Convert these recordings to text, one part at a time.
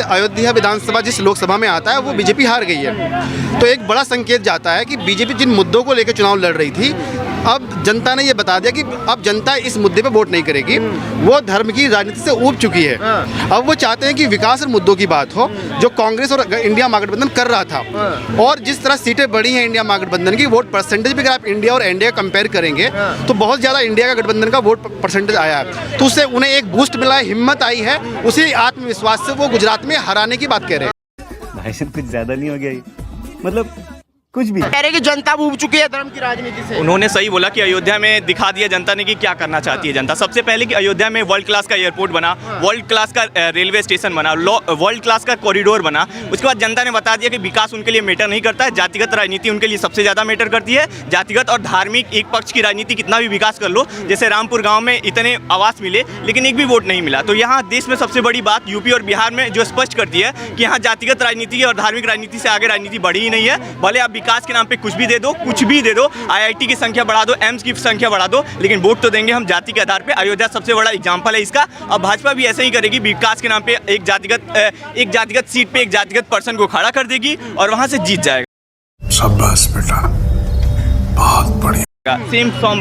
अयोध्या विधानसभा जिस लोकसभा में आता है वो बीजेपी हार गई है, तो एक बड़ा संकेत जाता है कि बीजेपी जिन मुद्दों को लेकर चुनाव लड़ रही थी, अब जनता ने ये बता दिया कि अब जनता इस मुद्दे पे वोट नहीं करेगी, वो धर्म की राजनीति से ऊब चुकी है। अब वो चाहते हैं कि विकास और मुद्दों की बात हो, जो कांग्रेस और इंडिया महागठबंधन कर रहा था। और जिस तरह सीटें बढ़ी हैं इंडिया महागठबंधन की, वोट परसेंटेज भी अगर आप इंडिया और एनडीए कंपेयर करेंगे तो बहुत ज़्यादा इंडिया का गठबंधन का वोट परसेंटेज आया है, तो उससे उन्हें एक बूस्ट मिला है, हिम्मत आई है, उसी आत्मविश्वास से वो गुजरात में हराने की बात कह रहे हैं। भाई साहब कुछ ज़्यादा नहीं हो गया ये? मतलब कुछ भी कह रहे कि जनता ऊब चुकी है धर्म की राजनीति से। उन्होंने सही बोला कि अयोध्या में दिखा दिया जनता ने कि क्या करना चाहती है जनता। सबसे पहले कि अयोध्या में वर्ल्ड क्लास का एयरपोर्ट बना, वर्ल्ड क्लास का रेलवे स्टेशन बना, वर्ल्ड क्लास का कॉरिडोर बना। उसके बाद जनता ने बता दिया कि विकास उनके लिए मैटर नहीं करता है, जातिगत राजनीति उनके लिए सबसे ज़्यादा मैटर करती है। जातिगत और धार्मिक एक पक्ष की राजनीति कितना भी विकास कर लो, जैसे रामपुर गाँव में इतने आवास मिले लेकिन एक भी वोट नहीं मिला, तो यहाँ देश में सबसे बड़ी बात यूपी और बिहार में जो स्पष्ट करती है कि यहाँ जातिगत राजनीति और धार्मिक राजनीति से आगे राजनीति बढ़ी ही नहीं है। भले आप विकास के नाम पे कुछ भी दे दो, कुछ भी दे दो, आईआईटी की संख्या बढ़ा दो, एम्स की संख्या बढ़ा दो, लेकिन वोट तो देंगे हम जाति के आधार पे। अयोध्या सबसे बड़ा एग्जांपल है इसका। अब भाजपा भी ऐसे ही करेगी, विकास के नाम पे एक जातिगत सीट पे एक जातिगत पर्सन को खड़ा कर देगी और वहां से जीत जाएगा। शाबाश बेटा, बहुत बढ़िया। Same form.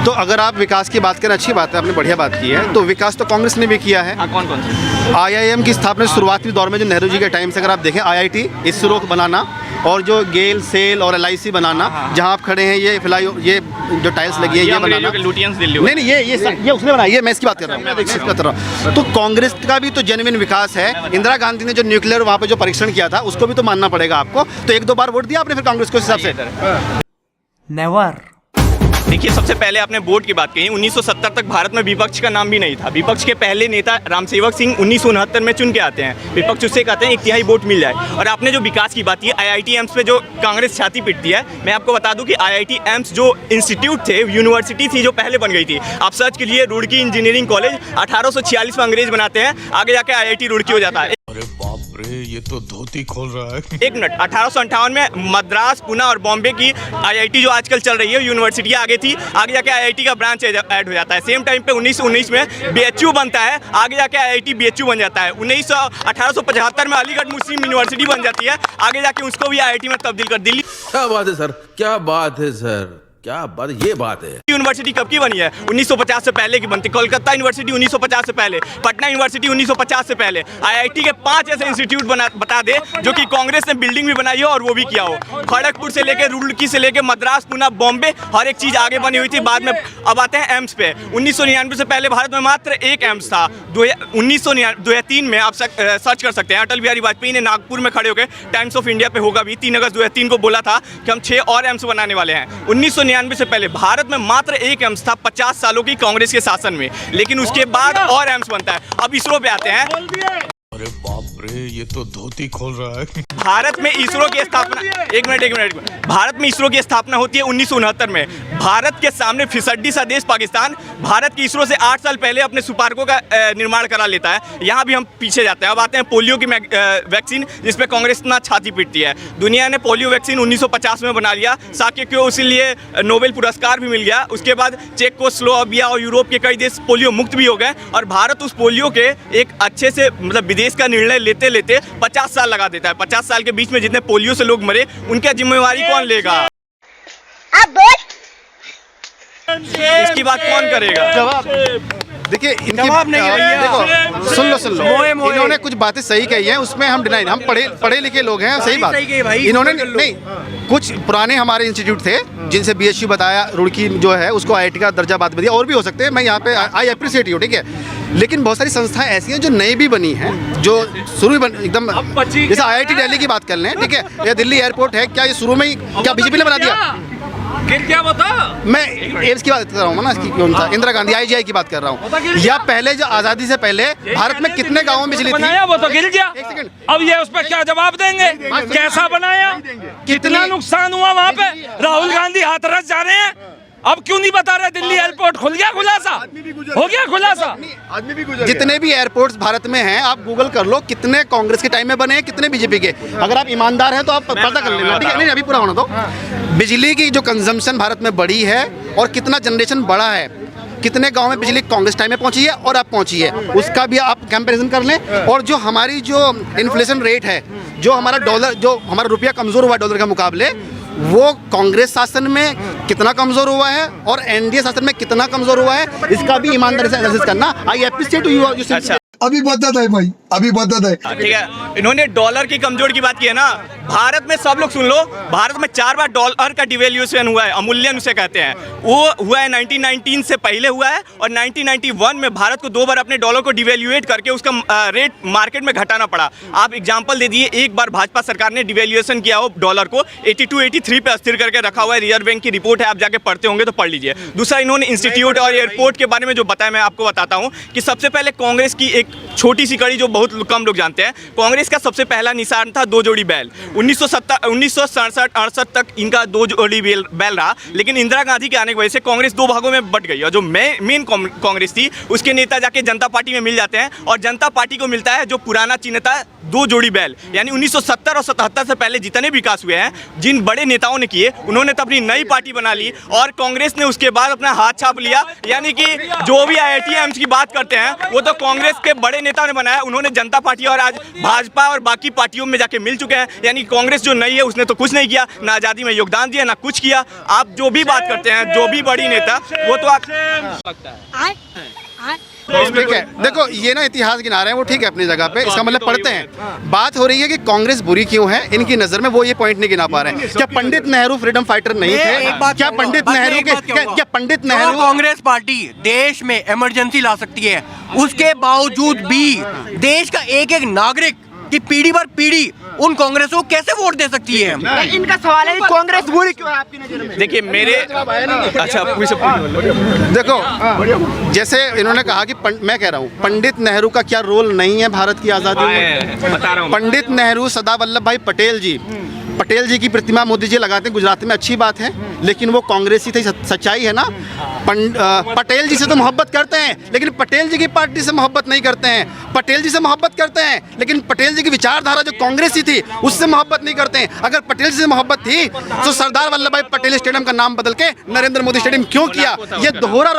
तो अगर आप विकास की बात करें, अच्छी बात है, आपने बढ़िया बात की है, तो विकास तो कांग्रेस ने भी किया है। कौन कौन से? आईआईएम की स्थापना शुरुआती दौर में जो नेहरू जी के टाइम से अगर आप देखें, आईआईटी, इसरो बनाना और जो गेल, सेल और एलआईसी बनाना, जहां आप खड़े हैं, ये फिलहाल ये जो टाइल्स लगी है ये बनाना, नहीं ये उसने बनाई है, मैं इसकी बात कर रहा हूँ। तो कांग्रेस का भी तो जेन्युइन विकास है। इंदिरा गांधी ने जो न्यूक्लियर वहाँ पे जो परीक्षण किया था उसको भी तो मानना पड़ेगा आपको। तो एक दो बार वोट दिया आपने फिर कांग्रेस को इस हिसाब से? नेवर। देखिए, सबसे पहले आपने वोट की बात कही। 1970 तक भारत में विपक्ष का नाम भी नहीं था। विपक्ष के पहले नेता रामसेवक सिंह 1969 में चुन के आते हैं। विपक्ष उससे कहते हैं 1/3 वोट मिल जाए। और आपने जो विकास की बात की, आईआईटी एम्स पे जो कांग्रेस छाती पीटती है, मैं आपको बता दूं कि आईआईटी एम्स जो इंस्टीट्यूट थे, यूनिवर्सिटी थी जो पहले बन गई थी। आप सर्च के लिए रुड़की इंजीनियरिंग कॉलेज 1846 में अंग्रेज बनाते हैं, आगे जाके आईआईटी रुड़की हो जाता है। अरे बाप रे, ये तो धोती खोल रहा है। एक मिनट, 1858 में मद्रास, पुणे और बॉम्बे की आईआईटी जो आजकल चल रही है यूनिवर्सिटी आगे थी, आगे जाके आईआईटी का ब्रांच ऐड हो जाता है। सेम टाइम पे 1919 में बीएचयू बनता है, आगे जाके आईआईटी बीएचयू बन जाता है। 1875 में अलीगढ़ मुस्लिम यूनिवर्सिटी बन जाती है, आगे जाके उसको भी आईआईटी में तब्दील कर दिल्ली। क्या बात है सर, क्या बात है सर, क्या बात, ये बात है। यूनिवर्सिटी कब की बनी है? 1950 से पहले की बनती। कोलकाता यूनिवर्सिटी 1950 से पहले, पटना यूनिवर्सिटी 1950 से पहले। आईआईटी के 5 ऐसे इंस्टीट्यूट बता दे जो कि कांग्रेस ने बिल्डिंग भी बनाई हो और वो भी किया हो। खड़गपुर से लेके रुड़की से लेके मद्रास, पुणे, बॉम्बे, हर एक चीज आगे बनी हुई थी। बाद में अब आते हैं एम्स पे। 1999 से पहले भारत में मात्र एक एम्स था। 2003 में आप सर्च कर सकते हैं, अटल बिहारी वाजपेयी ने नागपुर में खड़े होकर टाइम्स ऑफ इंडिया पे होगा भी 3 अगस्त 2003 को बोला था कि हम 6 और एम्स बनाने वाले हैं। 1999 से पहले भारत में मात्र एक एम्स था 50 सालों की कांग्रेस के शासन में, लेकिन उसके बाद और एम्स बनता है। अब इसरो पे आते हैं। अरे बाप रे, ये तो धोती खोल रहा है। भारत में इसरो की स्थापना, एक मिनट, भारत में इसरो की स्थापना होती है 1969 में। भारत के सामने फिसड्डी सा देश पाकिस्तान भारत की इसरो से 8 साल पहले अपने सुपार्कों का निर्माण करा लेता है। यहाँ भी हम पीछे जाते हैं। अब आते हैं पोलियो की वैक्सीन, जिसपे कांग्रेस इतना छाती पीटती है। दुनिया ने पोलियो वैक्सीन 1950 में बना लिया, साके को इसीलिए नोबेल पुरस्कार भी मिल गया। उसके बाद चेकोस्लोवाकिया और यूरोप के कई देश पोलियो मुक्त भी हो गए, और भारत उस पोलियो के एक अच्छे से मतलब विदेश का निर्णय लेते लेते 50 साल लगा देता है। 50 साल के बीच में जितने पोलियो से लोग मरे, उनकी जिम्मेवारी कौन लेगा? इसकी बात कौन करेगा? जवाब देखिए, देखो सुन लो, इन्होंने कुछ बातें सही कही हैं, उसमें हम डिनाई, हम पढ़े लिखे लोग हैं, सही बात। इन्होंने नहीं, कुछ पुराने हमारे इंस्टीट्यूट थे जिनसे बीएचयू बताया, रुड़की जो है उसको आईआईटी का दर्जा बाद में दिया, और भी हो सकते हैं, मैं यहाँ पे आई अप्रिशिएट यू, ठीक है। लेकिन बहुत सारी संस्थाएं ऐसी हैं जो नई भी बनी हैं, जो शुरू में एकदम, जैसे आईआईटी दिल्ली की बात कर लें, ठीक है, या दिल्ली एयरपोर्ट है, क्या ये शुरू में ही क्या बीजेपी ने बना दिया? फिर क्या बता? मैं एम्स की बात कर रहा हूँ ना, इसकी कौन सा इंदिरा गांधी आईजीआई की बात कर रहा हूँ। या पहले जो आजादी से पहले भारत में कितने गांवों में बिजली थी? वो तो गिर गया। अब ये उस पर क्या जवाब देंगे? कैसा बनाया, कितना नुकसान हुआ वहाँ पे? राहुल गांधी हाथरस जा रहे हैं, अब क्यों नहीं बता रहे? दिल्ली एयरपोर्ट खुल गया, खुलासा हो गया, खुलासा। जितने भी एयरपोर्ट्स भारत में हैं, आप गूगल कर लो, कितने कांग्रेस के टाइम में बने हैं, कितने बीजेपी के। अगर आप ईमानदार हैं तो आप पता कर लेना, ठीक है। नहीं, अभी पूरा होना दो। बिजली की जो कंजम्पशन भारत में बढ़ी है और कितना जनरेशन बढ़ा है, कितने गांव में बिजली कांग्रेस टाइम में पहुंची है और अब पहुंची है, उसका भी आप कंपैरिजन कर लें। और जो हमारी जो इन्फ्लेशन रेट है, जो हमारा डॉलर, जो हमारा रुपया कमज़ोर हुआ डॉलर के मुकाबले, वो कांग्रेस शासन में कितना कमज़ोर हुआ है और एनडीए शासन में कितना कमज़ोर हुआ है, इसका भी ईमानदारी से एनालिसिस करना। आई एप्रिशिएट यू। अच्छा, अभी बदत है भाई, अभी बदत है। ठीक है, इन्होंने डॉलर की कमजोर की बात की है ना। भारत में सब लोग सुन लो, भारत में 4 बार डॉलर का डिवेल्यूएशन हुआ है, अमूल्यन उसे कहते हैं। वो हुआ है 1919 से पहले हुआ है, और 1991 में भारत को 2 बार अपने डॉलर को डिवेल्यूएट करके उसका रेट मार्केट में घटाना पड़ा। आप एग्जांपल दे दिए, एक बार भाजपा सरकार ने डिवेल्यूएशन किया हो डॉलर को 82-83 पे अस्थिर करके रखा हुआ है, रिजर्व बैंक की रिपोर्ट है, आप जाके पढ़ते होंगे तो पढ़ लीजिए। दूसरा, इन्होंने इंस्टीट्यूट और एयरपोर्ट के बारे में जो बताया, मैं आपको बताता हूँ कि सबसे पहले कांग्रेस की एक छोटी सी कड़ी जो बहुत कम लोग जानते हैं, कांग्रेस का सबसे पहला निशान था 2 जोड़ी बैल। 1967-68 तक इनका 2 जोड़ी बैल रहा, लेकिन इंदिरा गांधी के आने की वजह से कांग्रेस 2 भागों में बट गई, और जो मेन कांग्रेस थी उसके नेता जाके जनता पार्टी में मिल जाते हैं, और जनता पार्टी को मिलता है जो पुराना चिन्ह था 2 जोड़ी बैल। यानी 1970 और 77 से पहले जितने विकास हुए हैं, जिन बड़े नेताओं ने किए, उन्होंने तो अपनी नई पार्टी बना ली, और कांग्रेस ने उसके बाद अपना हाथ छाप लिया। यानी कि जो भी IIT एम्स की बात करते हैं, वो तो कांग्रेस के बड़े नेताओं ने बनाया। उन्होंने जनता पार्टी और आज भाजपा और बाकी पार्टियों में जाके मिल चुके हैं। यानी कांग्रेस जो नई है उसने तो कुछ नहीं किया, ना आज़ादी में योगदान दिया, ना कुछ किया। आप जो भी बात करते हैं, जो भी बड़ी नेता, वो तो आप ठीक है। देखो, ये ना इतिहास गिना रहे हैं, वो ठीक है अपनी जगह पे, इसका मतलब पढ़ते हैं। बात हो रही है कि कांग्रेस बुरी क्यों है इनकी नज़र में, वो ये पॉइंट नहीं गिना पा रहे हैं। क्या पंडित नेहरू फ्रीडम फाइटर नहीं थे? क्या पंडित नेहरू के क्या पंडित नेहरू कांग्रेस पार्टी देश में इमरजेंसी ला सकती है, उसके बावजूद भी देश का एक एक नागरिक की पीढ़ी पर पीढ़ी उन कांग्रेस को कैसे वोट दे सकती है? इनका सवाल है कांग्रेस बुरी क्यों है आपकी नजर में? देखिए मेरे अच्छा देखो, जैसे इन्होंने कहा कि मैं कह रहा हूँ, पंडित नेहरू का क्या रोल नहीं है भारत की आज़ादी में? बता रहा हूँ। पंडित नेहरू, सरदार वल्लभ भाई पटेल जी की प्रतिमा मोदी जी लगाते हैं गुजरात में, अच्छी बात है, लेकिन वो कांग्रेसी थी, सच्चाई है ना। पटेल जी से तो मोहब्बत करते हैं, लेकिन पटेल जी की पार्टी से मोहब्बत नहीं करते हैं। पटेल जी से मोहब्बत करते हैं, लेकिन पटेल जी की विचारधारा जो कांग्रेसी थी उससे मोहब्बत नहीं करते हैं। अगर पटेल जी से मोहब्बत थी तो सरदार वल्लभ भाई पटेल स्टेडियम का नाम बदल के नरेंद्र मोदी स्टेडियम क्यों किया? ये दोहरा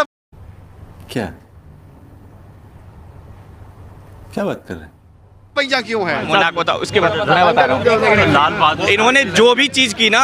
क्या क्या बात कर रहे हैं? पैया क्यों है? मजाक होता, उसके बाद मैं बता रहा हूँ। लाल बहादुर, इन्होंने जो भी चीज़ की ना,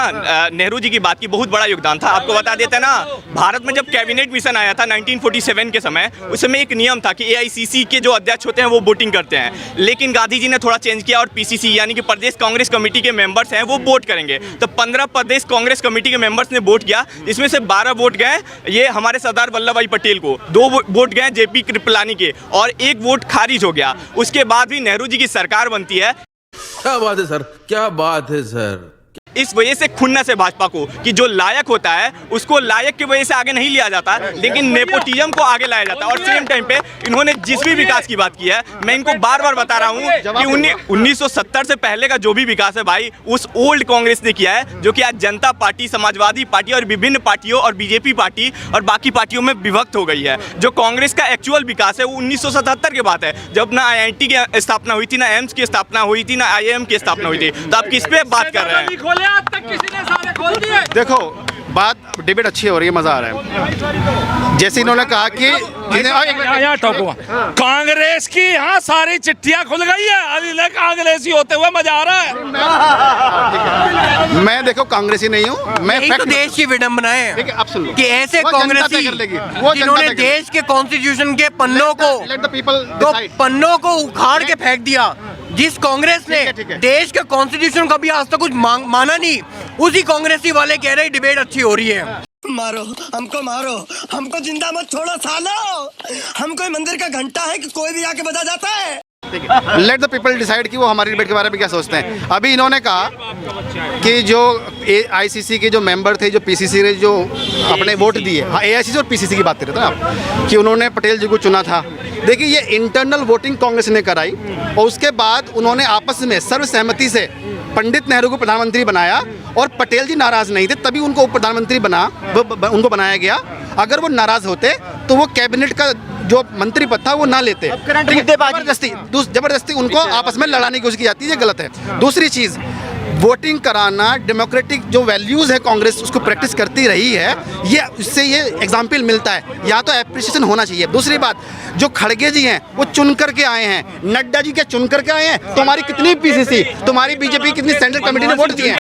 नेहरू जी की बात की, बहुत बड़ा योगदान था। आपको बता देते ना, भारत में जब कैबिनेट मिशन आया था 1947 के समय, उस समय एक नियम था कि AICC के जो अध्यक्ष होते हैं वो वोटिंग करते हैं, लेकिन गांधी जी ने थोड़ा चेंज किया और PCC यानी कि प्रदेश कांग्रेस कमेटी के मेंबर्स हैं वो वोट करेंगे। तो 15 प्रदेश कांग्रेस कमेटी के मेंबर्स ने वोट किया, इसमें से 12 वोट गए ये हमारे सरदार वल्लभ भाई पटेल को, 2 वोट गए JP कृपलानी के, और 1 वोट खारिज हो गया। उसके बाद भी नेहरू जी की सरकार बनती है। क्या बात है सर, क्या बात है सर। इस वजह से खुन्नस है भाजपा को कि जो लायक होता है उसको लायक की वजह से आगे नहीं लिया जाता, लेकिन नेपोटिज्म को आगे लाया जाता है। और सेम टाइम पे इन्होंने जिस भी विकास की बात की है, मैं इनको बार बार बता रहा हूँ कि 1970 से पहले का जो भी विकास है भाई, उस ओल्ड कांग्रेस ने किया है, जो कि आज जनता पार्टी, समाजवादी पार्टी और विभिन्न पार्टियों और BJP पार्टी और बाकी पार्टियों में विभक्त हो गई है। जो कांग्रेस का एक्चुअल विकास है वो 1977 की बात है, जब ना IIT की स्थापना हुई थी, ना एम्स की स्थापना हुई थी, ना IIM की स्थापना हुई थी। तो आप किस पे बात कर रहे हैं? आज तक किसी ने सारे खोल दिए। देखो, बात डिबेट अच्छी हो रही है, मजा आ रहा है। जैसे इन्होंने कहा कि यहाँ ठोको, कांग्रेस की यहाँ सारी चिट्ठियां खुल गई है, अभी तक कांग्रेसी होते हुए मजा आ रहा है। मैं देखो कांग्रेसी नहीं हूँ, मैं एक तो देश की विडंबना है कि ऐसे वो जनता कांग्रेसी तय कर लेगी, वो जिन्होंने जनता तय कर देश के कॉन्स्टिट्यूशन के पन्नों लेगी। पन्नों को उखाड़ के फेंक दिया। जिस कांग्रेस ने ठीक है। देश के कॉन्स्टिट्यूशन का भी आज तक कुछ माना नहीं, उसी कांग्रेसी वाले कह रहे डिबेट अच्छी हो रही है। मारो हमको जिंदा मत छोड़ो सालो। हम कोई मंदिर का घंटा है कि कोई भी आके बजा जाता है? लेट द पीपल डिसाइड कि वो हमारी डिबेट के बारे में क्या सोचते हैं। अभी इन्होंने कहा कि जो AICC के जो मेंबर थे, जो PCC ने जो अपने वोट दिए, हाँ AICC और PCC की बात कर रहे थे ना आप, कि उन्होंने पटेल जी को चुना था। देखिए, ये इंटरनल वोटिंग कांग्रेस ने कराई, और उसके बाद उन्होंने आपस में सर्वसहमति से पंडित नेहरू को प्रधानमंत्री बनाया, और पटेल जी नाराज़ नहीं थे, तभी उनको प्रधानमंत्री उनको बनाया गया। अगर वो नाराज़ होते तो वो कैबिनेट का जो मंत्री पद था वो ना लेते। जबरदस्ती उनको आपस में लड़ाने की कोशिश की जाती है, ये गलत है। दूसरी चीज़, वोटिंग कराना, डेमोक्रेटिक जो वैल्यूज़ है कांग्रेस उसको प्रैक्टिस करती रही है, ये इससे ये एग्जाम्पल मिलता है। या तो एप्रिसिएशन होना चाहिए। दूसरी बात, जो खड़गे जी हैं वो चुन करके आए हैं, नड्डा जी क्या चुन करके आए हैं? तुम्हारी कितनी पीसीसी, तुम्हारी बीजेपी कितनी सेंट्रल कमेटी ने वोट दिए हैं?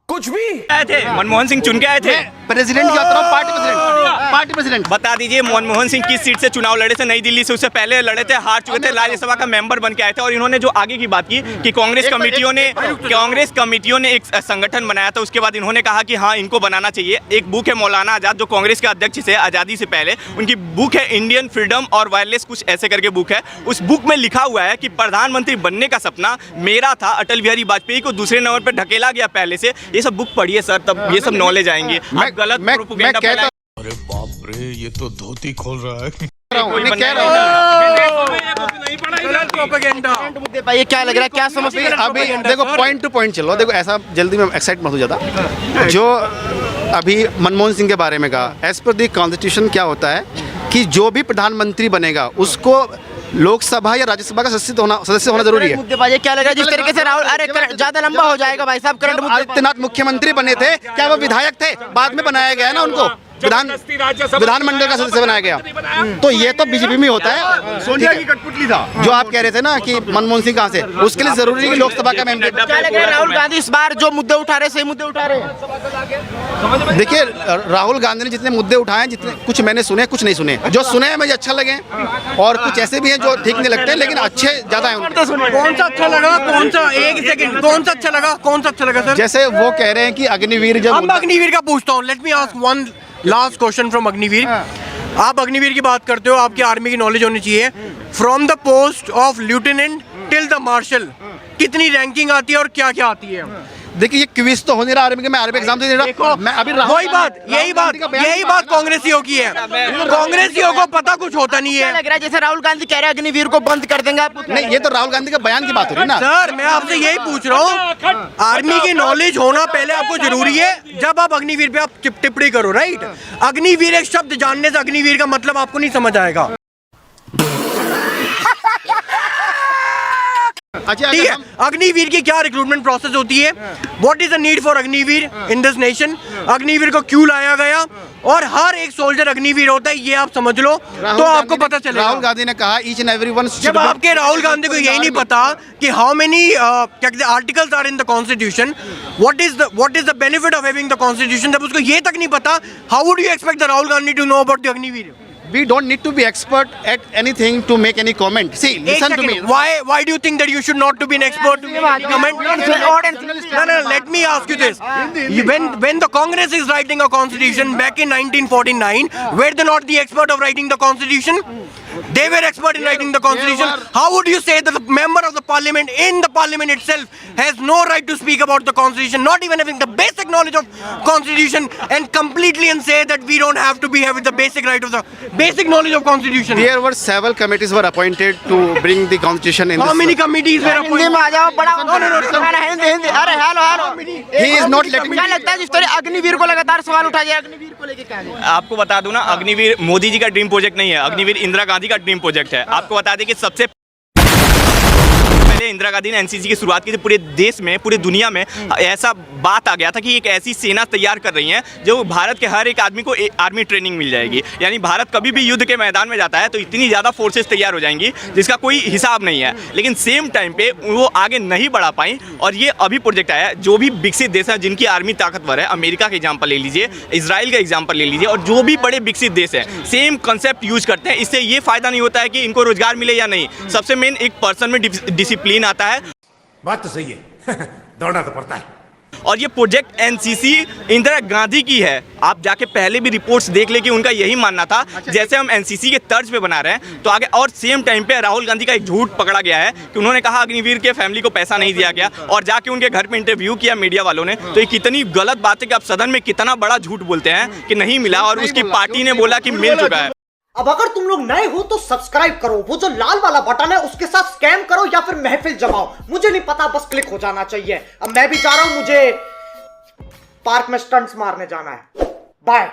कुछ भी आए थे मनमोहन सिंह चुन के आए थे। प्रेसिडेंट की बात कर रहा हूं, पार्टी प्रेसिडेंट। बता दीजिए मनमोहन सिंह किस सीट से चुनाव लड़े थे? नई दिल्ली से, उससे पहले लड़े थे, हार चुके थे, राज्यसभा का मेंबर बन के आए थे। और इन्होंने जो आगे की बात की कि कांग्रेस कमेटियों ने एक संगठन बनाया था, उसके बाद इन्होंने कहा कि हाँ इनको बनाना चाहिए। एक बुक है मौलाना आजाद जो कांग्रेस के अध्यक्ष थे आज़ादी से पहले, उनकी बुक है इंडियन फ्रीडम और वायरलेस, कुछ ऐसे करके बुक है। उस बुक में लिखा हुआ है कि प्रधानमंत्री बनने का सपना मेरा था, अटल बिहारी वाजपेयी को दूसरे नंबर पर ढकेला गया पहले से। ये सब बुक पढ़िए सर, तब ये सब नॉलेज आएंगे। मैं गलत मैं प्रोपेगेंडा अरे बाप रे, ये तो धोती खोल रहा है। ये क्या लग रहा है, क्या समझते हैं? अभी देखो पॉइंट टू पॉइंट चलो। देखो ऐसा जल्दी में एक्साइट मत हो जाता। जो अभी मनमोहन सिंह के बारे में कहा, एज पर दी कॉन्स्टिट्यूशन क्या होता है कि जो भी प्रधानमंत्री बनेगा उसको लोकसभा या राज्यसभा का सदस्य होना जरूरी है। मुद्देबाजी क्या लग रहा है जिस तरीके से राहुल, अरे ज्यादा लंबा हो जाएगा भाई साहब। करंट आदित्यनाथ मुख्यमंत्री बने थे, क्या वो विधायक थे? बाद में बनाया गया ना उनको, विधानमंडल का सदस्य बनाया गया। तो ये तो बीजेपी में होता है। सोनिया की कठपुतली था जो आप कह रहे थे ना कि मनमोहन सिंह कहाँ से, उसके लिए जरूरी है कि लोकसभा का मेंबर। क्या लग रहा है राहुल गांधी इस बार जो मुद्दे उठा रहे, सही मुद्दे उठा रहे हैं? देखिए राहुल गांधी ने जितने मुद्दे उठाए, जितने कुछ मैंने सुने, कुछ नहीं सुने। जो सुने हैं मुझे अच्छा लगे, और कुछ ऐसे भी हैं जो ठीक नहीं लगते, लेकिन अच्छे ज्यादा हैं। कौन सा अच्छा लगा? कौन सा, एक सेकंड, कौन सा अच्छा लगा? कौन सा अच्छा लगा सर? जैसे वो कह रहे हैं कि अग्निवीर जब, अब अग्निवीर का पूछता हूँ। Let me ask one last question from Agniveer. आप अग्निवीर की बात करते हो, आपकी आर्मी की नॉलेज होनी चाहिए। From the post of lieutenant till the marshal कितनी रैंकिंग आती है और क्या क्या आती है? देखिए ये क्विज तो हो नहीं रहा आर्मी के, मैं आर्मी एग्जाम दे रहा। मैं अभी वही बात, यही बात कांग्रेसियों की है। कांग्रेसियों को पता कुछ होता नहीं है। लग रहा है जैसे राहुल गांधी कह रहे हैं अग्निवीर को बंद कर देंगे आप। नहीं, ये तो राहुल गांधी का बयान की बात हो रही है ना सर। मैं आपसे यही पूछ रहा हूँ, आर्मी की नॉलेज होना पहले आपको जरूरी है, जब आप अग्निवीर पे आप टिप्पणी करो, राइट? अग्निवीर एक शब्द जानने से अग्निवीर का मतलब आपको नहीं समझ आएगा। अच्छा, ठीक है, अग्निवीर की क्या रिक्रूटमेंट प्रोसेस होती है? What is the need for Agniveer in this nation? Agniveer को क्यों लाया गया? और हर एक सोल्जर अग्निवीर होता है, ये आप समझ लो तो आपको पता चलेगा। राहुल गांधी ने कहा ईच एंड एवरीवन। जब आपके राहुल गांधी को यही नहीं पता कि हाउ मेनी क्या कहते हैं articles are in the constitution, what is the benefit of having the constitution, जब उसको ये तक नहीं पता, how would you expect the Rahul Gandhi to know about the Agniveer? We don't need to be expert at anything to make any comment. See, listen to me. Why do you think that you should not to be an expert to comment? No, let me ask you this. When the Congress is writing a constitution back in 1949, were they not the expert of writing the constitution? They were expert in writing the constitution. How would you say that the member of the parliament in the parliament itself has no right to speak about the constitution, not even having the basic knowledge of constitution, and completely and say that we don't have to be having the basic right of the basic knowledge of constitution? There were several committees were appointed to bring the constitution in. How many committees were appointed? He is not letting me. क्या लगता है जिस तरह अग्निवीर को लगातार सवाल उठा जाए, अग्निवीर को लेके क्या है? आपको बता दूं ना, अग्निवीर मोदी जी का ड्रीम प्रोजेक्ट नहीं है, अग्निवीर इंदिरा गांधी का ड्रीम प्रोजेक्ट है। आपको बता दें कि सबसे पहले इंदिरा गांधी ने एनसीसी की शुरुआत की थी। पूरे देश में, पूरी दुनिया में ऐसा बात आ गया था कि एक ऐसी सेना तैयार कर रही है जो भारत के हर एक आदमी को आर्मी ट्रेनिंग मिल जाएगी। यानी भारत कभी भी युद्ध के मैदान में जाता है तो इतनी ज़्यादा फोर्सेस तैयार हो जाएंगी जिसका कोई हिसाब नहीं है। लेकिन सेम टाइम पे वो आगे नहीं बढ़ा पाई, और ये अभी प्रोजेक्ट आया है। जो भी विकसित देश है जिनकी आर्मी ताकतवर है, अमेरिका का एग्जाम्पल ले लीजिए, इसराइल का एग्जाम्पल ले लीजिए, और जो भी बड़े विकसित देश हैं सेम कंसेप्ट यूज करते हैं। इससे ये फायदा नहीं होता है कि इनको रोजगार मिले या नहीं, सबसे मेन एक पर्सन में डिसिप्लिन आता है। बात तो सही है। दौड़ना तो पड़ता है। और ये प्रोजेक्ट एनसीसी इंदिरा गांधी की है। आप जाके पहले भी रिपोर्ट्स देख ले कि उनका यही मानना था, जैसे हम एनसीसी के तर्ज पे बना रहे हैं तो आगे। और सेम टाइम पे राहुल गांधी का एक झूठ पकड़ा गया है कि उन्होंने कहा अग्निवीर के फैमिली को पैसा नहीं दिया गया, और जाके उनके घर पे इंटरव्यू किया मीडिया वालों ने। तो ये कितनी गलत बात है कि आप सदन में कितना बड़ा झूठ बोलते हैं कि नहीं मिला, और उसकी पार्टी ने बोला कि मिल चुका है। अब अगर तुम लोग नए हो तो सब्सक्राइब करो, वो जो लाल वाला बटन है उसके साथ स्कैम करो या फिर महफिल जमाओ, मुझे नहीं पता, बस क्लिक हो जाना चाहिए। अब मैं भी जा रहा हूं, मुझे पार्क में स्टंट्स मारने जाना है। बाय।